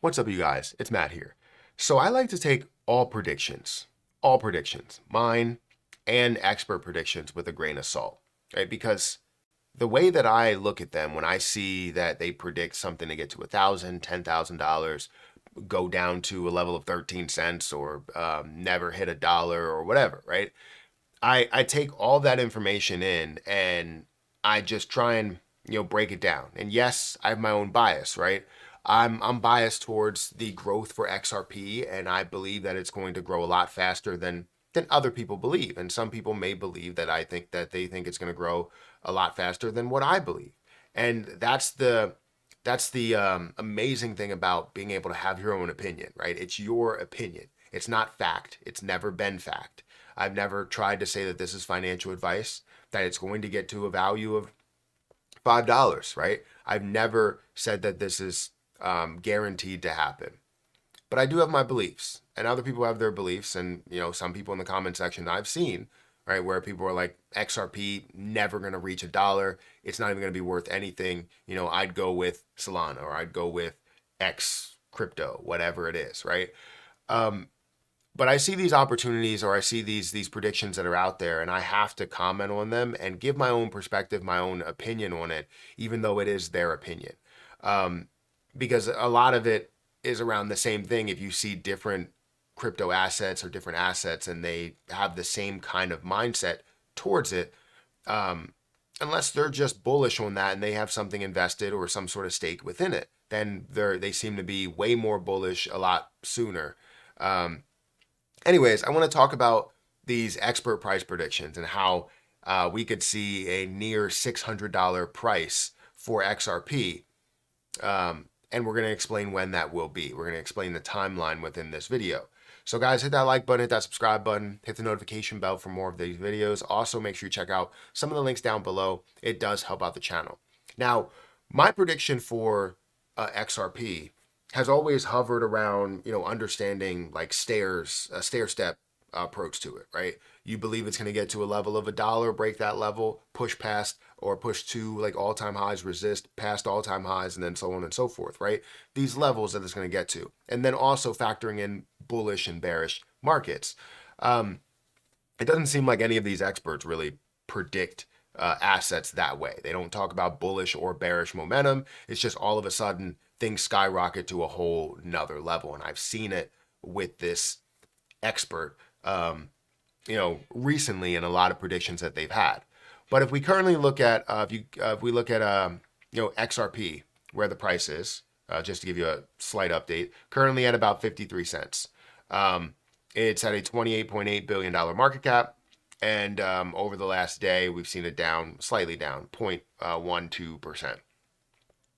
What's up, you guys? It's Matt here. So I like to take all predictions, mine and expert predictions with a grain of salt, right? Because the way that I look at them, when I see that they predict something to get to $1,000, $10,000, go down to a level of 13 cents or never hit $1 or whatever, right? I take all that information in and I just try and break it down. And yes, I have my own bias, right? I'm biased towards the growth for XRP, and I believe that it's going to grow a lot faster than other people believe. And some people may believe that they think it's going to grow a lot faster than what I believe. And that's the amazing thing about being able to have your own opinion, right? It's your opinion. It's not fact. It's never been fact. I've never tried to say that this is financial advice, that it's going to get to a value of $5, right? I've never said that this is guaranteed to happen. But I do have my beliefs, and other people have their beliefs. And, some people in the comment section I've seen, right, where people are like, XRP never going to reach $1. It's not even going to be worth anything. I'd go with Solana, or I'd go with X crypto, whatever it is, right? But I see these opportunities, or I see these predictions that are out there, and I have to comment on them and give my own perspective, my own opinion on it, even though it is their opinion. Because a lot of it is around the same thing. If you see different crypto assets or different assets and they have the same kind of mindset towards it, unless they're just bullish on that and they have something invested or some sort of stake within it, then they seem to be way more bullish a lot sooner. Anyways, I want to talk about these expert price predictions and how we could see a near $600 price for XRP. And we're going to explain when that will be. We're going to explain the timeline within this video. So guys, hit that like button, hit that subscribe button, hit the notification bell for more of these videos. Also, make sure you check out some of the links down below. It does help out the channel. Now, my prediction for XRP has always hovered around, understanding like a stair-step approach to it, right? You believe it's going to get to a level of $1, break that level, push past or push to like all-time highs, resist past all-time highs, and then so on and so forth, right? These levels that it's going to get to. And then also factoring in bullish and bearish markets. It doesn't seem like any of these experts really predict assets that way. They don't talk about bullish or bearish momentum. It's just all of a sudden things skyrocket to a whole nother level. And I've seen it with this expert, recently in a lot of predictions that they've had. But if we currently look at, if we look at, XRP, where the price is, just to give you a slight update, currently at about 53 cents. It's at a $28.8 billion market cap. And over the last day, we've seen it down, slightly down, 0.12%.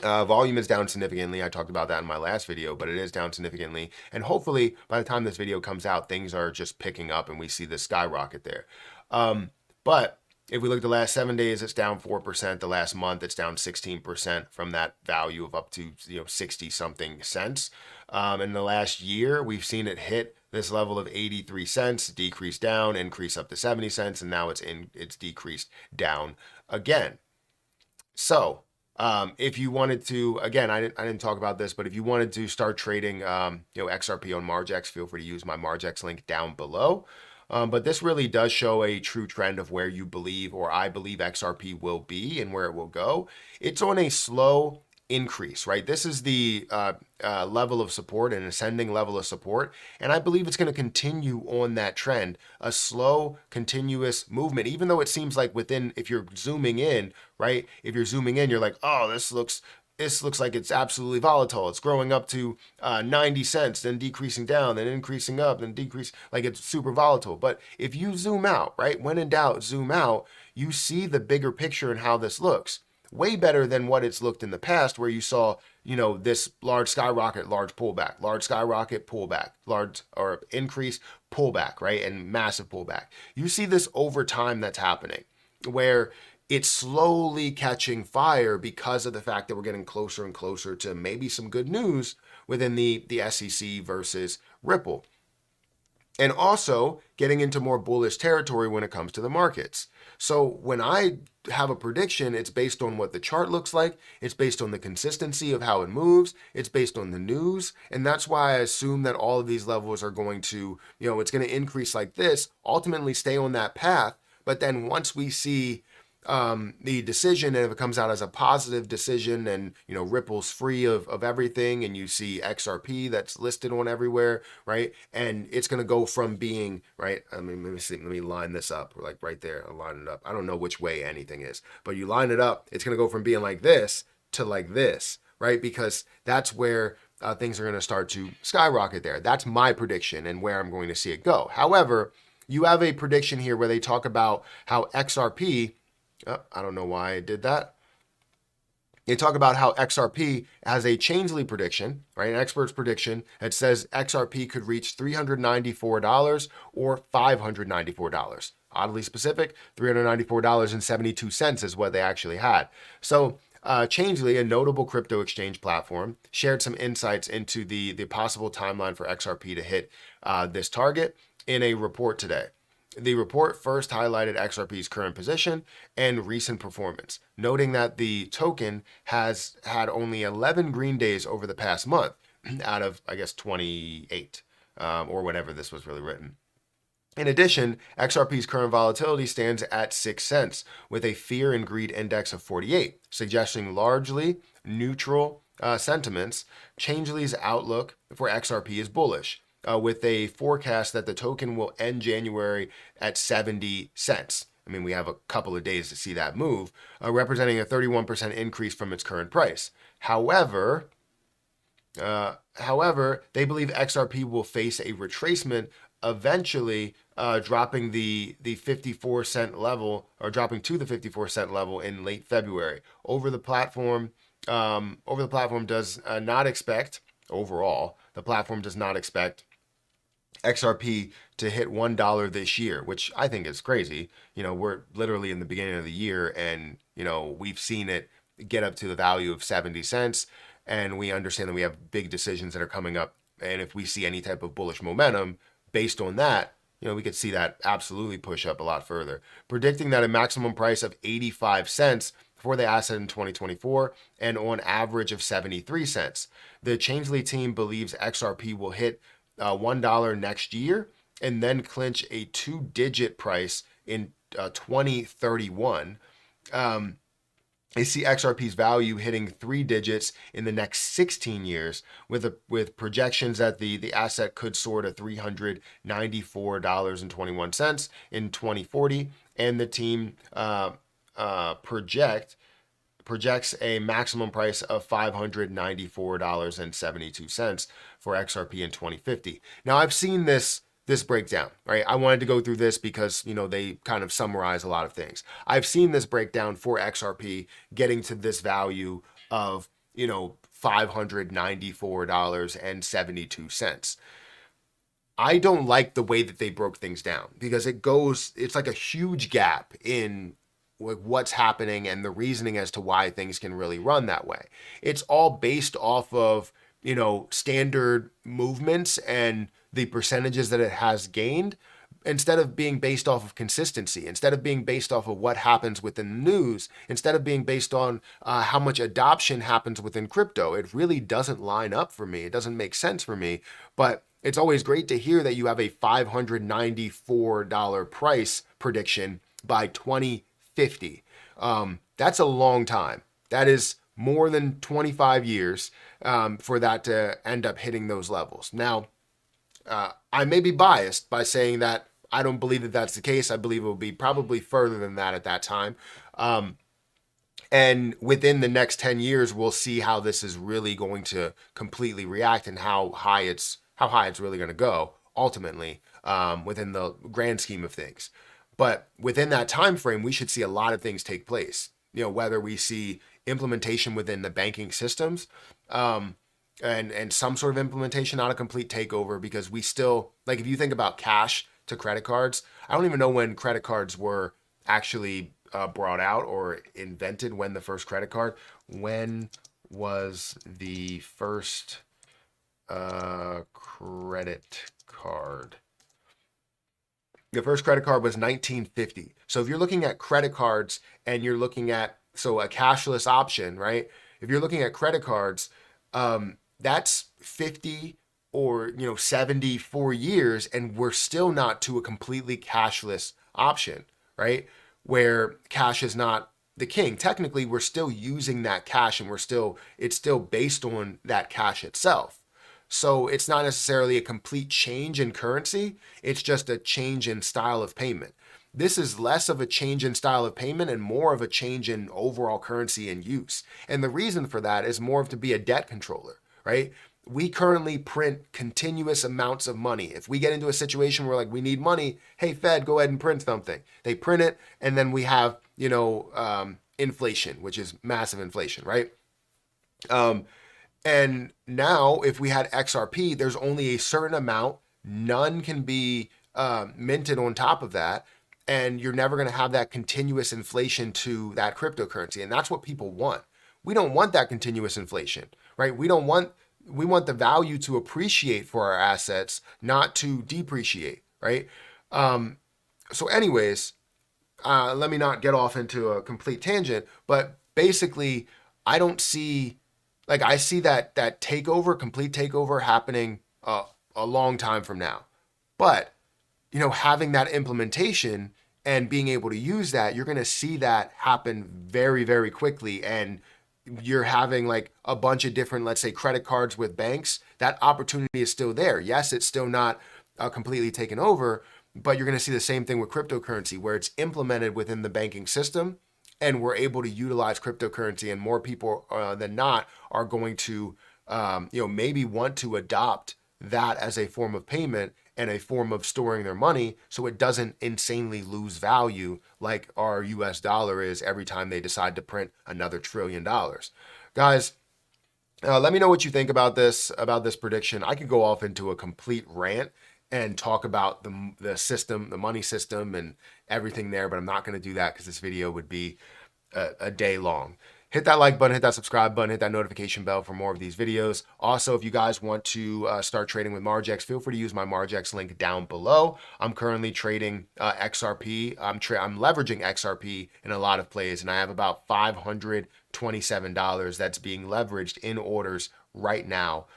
Volume is down significantly. I talked about that in my last video, but it is down significantly. And hopefully, by the time this video comes out, things are just picking up and we see this skyrocket there. But if we look at the last 7 days, it's down 4%. The last month, it's down 16% from that value of up to 60-something cents. In the last year, we've seen it hit this level of 83 cents, decrease down, increase up to 70 cents, and now it's decreased down again. So if you wanted to, again, I didn't talk about this, but if you wanted to start trading, XRP on Margex, feel free to use my Margex link down below. But this really does show a true trend of where you believe, or I believe, XRP will be and where it will go. It's on a slow increase, right? This is the level of support, an ascending level of support. And I believe it's going to continue on that trend, a slow, continuous movement, even though it seems like if you're zooming in, right? If you're zooming in, you're like, oh, this looks like it's absolutely volatile. It's growing up to 90 cents, then decreasing down, then increasing up, then decrease, like it's super volatile. But if you zoom out, right? When in doubt, zoom out, you see the bigger picture and how this looks. Way better than what it's looked in the past, where you saw, this large skyrocket, large pullback, large skyrocket, pullback, large or increase, pullback, right? And massive pullback. You see this over time that's happening, where it's slowly catching fire because of the fact that we're getting closer and closer to maybe some good news within the SEC versus Ripple. And also getting into more bullish territory when it comes to the markets. So when I have a prediction, it's based on what the chart looks like. It's based on the consistency of how it moves. It's based on the news. And that's why I assume that all of these levels are going to, it's going to increase like this, ultimately stay on that path. But then once we see the decision, and if it comes out as a positive decision and ripples free of everything, and you see XRP that's listed on everywhere, right, and it's going to go from being right, let me see, let me line this up, like right there, I'll line it up. I don't know which way anything is, but you line it up, it's going to go from being like this to like this, right, because that's where things are going to start to skyrocket there. That's my prediction and where I'm going to see it go. However, you have a prediction here where they talk about how XRP, I don't know why I did that. They talk about how XRP has a Changeley prediction, right? An expert's prediction that says XRP could reach $394 or $594. Oddly specific, $394.72 is what they actually had. So Changeley, a notable crypto exchange platform, shared some insights into the possible timeline for XRP to hit this target in a report today. The report first highlighted XRP's current position and recent performance, noting that the token has had only 11 green days over the past month out of, I guess, 28 or whenever this was really written. In addition, XRP's current volatility stands at 6 cents with a fear and greed index of 48, suggesting largely neutral sentiments. Changeley's outlook for XRP is bullish, with a forecast that the token will end January at 70 cents. I mean, we have a couple of days to see that move, representing a 31% increase from its current price. However, they believe XRP will face a retracement, eventually dropping the 54-cent level, or dropping to the 54-cent level in late February. The platform does not expect XRP to hit $1 this year, which I think is crazy. We're literally in the beginning of the year, and we've seen it get up to the value of 70 cents, and we understand that we have big decisions that are coming up, and if we see any type of bullish momentum based on that, we could see that absolutely push up a lot further. Predicting that a maximum price of 85 cents for the asset in 2024 and on average of 73 cents. The Changeley team believes XRP will hit $1 next year and then clinch a 2-digit price in 2031. They see XRP's value hitting 3 digits in the next 16 years, with projections that the asset could soar to $394.21 in 2040, and the team projects a maximum price of $594.72 for XRP in 2050. Now, I've seen this breakdown, right? I wanted to go through this because, they kind of summarize a lot of things. I've seen this breakdown for XRP getting to this value of, $594.72. I don't like the way that they broke things down because it's like a huge gap in what's happening and the reasoning as to why things can really run that way. It's all based off of, standard movements and the percentages that it has gained, instead of being based off of consistency, instead of being based off of what happens within the news, instead of being based on how much adoption happens within crypto. It really doesn't line up for me. It doesn't make sense for me. But it's always great to hear that you have a $594 price prediction by 2050. That's a long time. That is more than 25 years for that to end up hitting those levels. Now, I may be biased by saying that I don't believe that that's the case. I believe it will be probably further than that at that time. And within the next 10 years, we'll see how this is really going to completely react and how high it's really going to go ultimately within the grand scheme of things. But within that time frame, we should see a lot of things take place. Whether we see implementation within the banking systems, and some sort of implementation, not a complete takeover, because we still, like, if you think about cash to credit cards, I don't even know when credit cards were actually brought out or invented. When the first credit card, when was the first credit card The first credit card was 1950. So if you're looking at credit cards and you're looking at a cashless option, right? If you're looking at credit cards, that's 50 or 74 years, and we're still not to a completely cashless option, right? Where cash is not the king. Technically, we're still using that cash, and it's still based on that cash itself. So it's not necessarily a complete change in currency, it's just a change in style of payment. This is less of a change in style of payment and more of a change in overall currency and use. And the reason for that is more of to be a debt controller, right? We currently print continuous amounts of money. If we get into a situation where like we need money, hey Fed, go ahead and print something. They print it, and then we have inflation, which is massive inflation, right? And now, if we had XRP, there's only a certain amount. None can be minted on top of that. And you're never going to have that continuous inflation to that cryptocurrency. And that's what people want. We don't want that continuous inflation, right? We want the value to appreciate for our assets, not to depreciate, right? So anyways, let me not get off into a complete tangent, but basically, I don't see like I see that complete takeover happening a long time from now. But having that implementation and being able to use that, you're going to see that happen very, very quickly. And you're having like a bunch of different, let's say, credit cards with banks. That opportunity is still there. Yes, it's still not completely taken over, but you're going to see the same thing with cryptocurrency, where it's implemented within the banking system, and we're able to utilize cryptocurrency, and more people than not are going to maybe want to adopt that as a form of payment and a form of storing their money, so it doesn't insanely lose value like our US dollar is every time they decide to print another $1 trillion. Guys, let me know what you think about this prediction. I could go off into a complete rant and talk about the system, the money system, and everything there, but I'm not going to do that because this video would be a day long. Hit that like button, hit that subscribe button, hit that notification bell for more of these videos. Also, if you guys want to start trading with Margex, feel free to use my Margex link down below. I'm currently trading XRP. I'm leveraging XRP in a lot of plays, and I have about $527 that's being leveraged in orders right now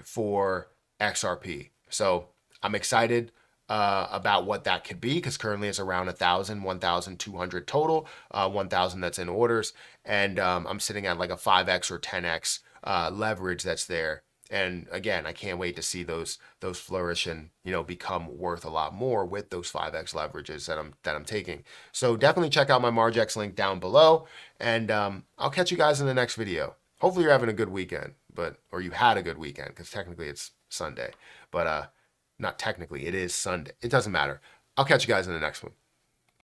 for XRP. So I'm excited about what that could be, because currently it's around 1,200 total, 1,000 that's in orders, and I'm sitting at like a 5x or 10x leverage that's there. And again, I can't wait to see those flourish and become worth a lot more with those 5x leverages that I'm taking. So definitely check out my Margex link down below, and I'll catch you guys in the next video. Hopefully you're having a good weekend, or you had a good weekend, because technically it's Sunday, but not technically, it is Sunday. It doesn't matter. I'll catch you guys in the next one.